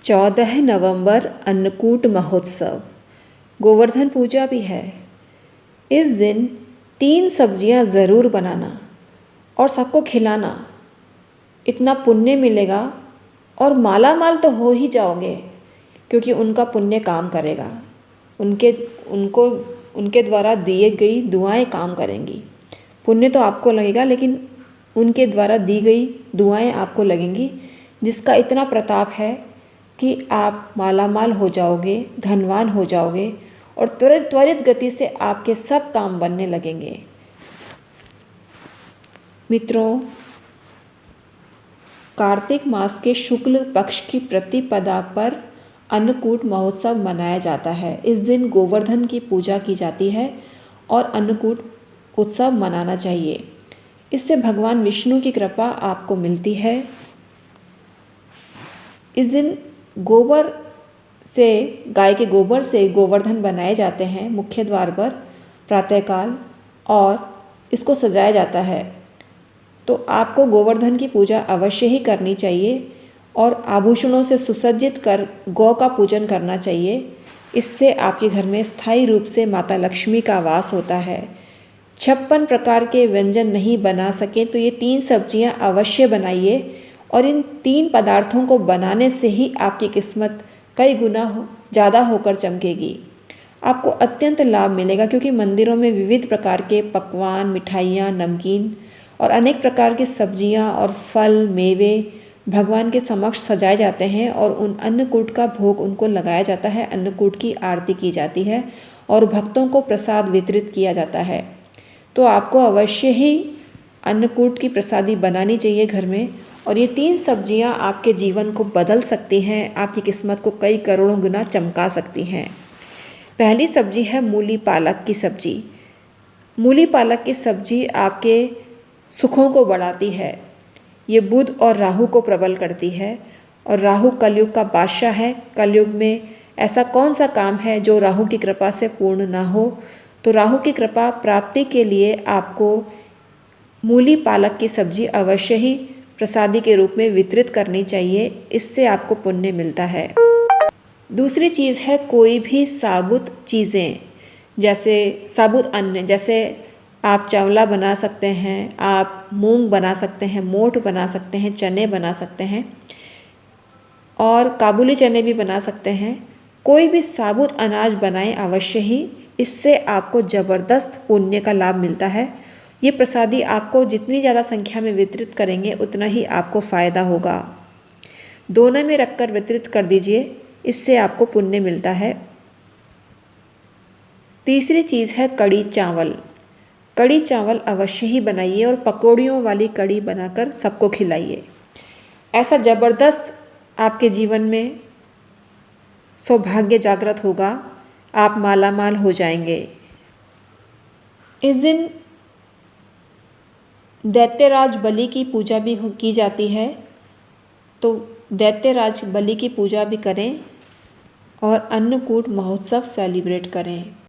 14 नवंबर अन्नकूट महोत्सव, गोवर्धन पूजा भी है। इस दिन 3 सब्जियां ज़रूर बनाना और सबको खिलाना। इतना पुण्य मिलेगा और माला माल तो हो ही जाओगे, क्योंकि उनका पुण्य काम करेगा। उनके द्वारा दिए गई दुआएं काम करेंगी। पुण्य तो आपको लगेगा, लेकिन उनके द्वारा दी गई दुआएं आपको लगेंगी, जिसका इतना प्रताप है कि आप मालामाल हो जाओगे, धनवान हो जाओगे और त्वरित गति से आपके सब काम बनने लगेंगे। मित्रों, कार्तिक मास के शुक्ल पक्ष की प्रतिपदा पर अन्नकूट महोत्सव मनाया जाता है। इस दिन गोवर्धन की पूजा की जाती है और अन्नकूट उत्सव मनाना चाहिए। इससे भगवान विष्णु की कृपा आपको मिलती है। इस दिन गाय के गोबर से गोवर्धन बनाए जाते हैं मुख्य द्वार पर प्रातःकाल, और इसको सजाया जाता है। तो आपको गोवर्धन की पूजा अवश्य ही करनी चाहिए और आभूषणों से सुसज्जित कर गौ का पूजन करना चाहिए। इससे आपके घर में स्थायी रूप से माता लक्ष्मी का वास होता है। 56 प्रकार के व्यंजन नहीं बना सके तो ये 3 सब्जियां अवश्य बनाइए, और इन 3 पदार्थों को बनाने से ही आपकी किस्मत कई गुना ज़्यादा होकर चमकेगी। आपको अत्यंत लाभ मिलेगा, क्योंकि मंदिरों में विविध प्रकार के पकवान, मिठाइयाँ, नमकीन और अनेक प्रकार की सब्जियाँ और फल मेवे भगवान के समक्ष सजाए जाते हैं, और उन अन्नकूट का भोग उनको लगाया जाता है। अन्नकूट की आरती की जाती है और भक्तों को प्रसाद वितरित किया जाता है। तो आपको अवश्य ही अन्नकूट की प्रसादी बनानी चाहिए घर में, और ये 3 सब्जियां आपके जीवन को बदल सकती हैं, आपकी किस्मत को कई करोड़ों गुना चमका सकती हैं। पहली सब्जी है मूली पालक की सब्जी। मूली पालक की सब्जी आपके सुखों को बढ़ाती है। ये बुध और राहु को प्रबल करती है, और राहु कलयुग का बादशाह है। कलयुग में ऐसा कौन सा काम है जो राहु की कृपा से पूर्ण ना हो। तो राहु की कृपा प्राप्ति के लिए आपको मूली पालक की सब्जी अवश्य ही प्रसादी के रूप में वितरित करनी चाहिए। इससे आपको पुण्य मिलता है। दूसरी चीज़ है कोई भी साबुत चीज़ें, जैसे साबुत अन्न, जैसे आप चावला बना सकते हैं, आप मूंग बना सकते हैं, मोठ बना सकते हैं, चने बना सकते हैं, और काबुली चने भी बना सकते हैं। कोई भी साबुत अनाज बनाएं अवश्य ही। इससे आपको ज़बरदस्त पुण्य का लाभ मिलता है। ये प्रसादी आपको जितनी ज़्यादा संख्या में वितरित करेंगे उतना ही आपको फ़ायदा होगा। दोनों में रखकर वितरित कर दीजिए, इससे आपको पुण्य मिलता है। तीसरी चीज़ है कड़ी चावल। कड़ी चावल अवश्य ही बनाइए और पकौड़ियों वाली कड़ी बनाकर सबको खिलाइए। ऐसा ज़बरदस्त आपके जीवन में सौभाग्य जागृत होगा, आप मालामाल हो जाएंगे। इस दिन दैत्यराज बलि की पूजा भी की जाती है, तो दैत्यराज बलि की पूजा भी करें और अन्नकूट महोत्सव सेलिब्रेट करें।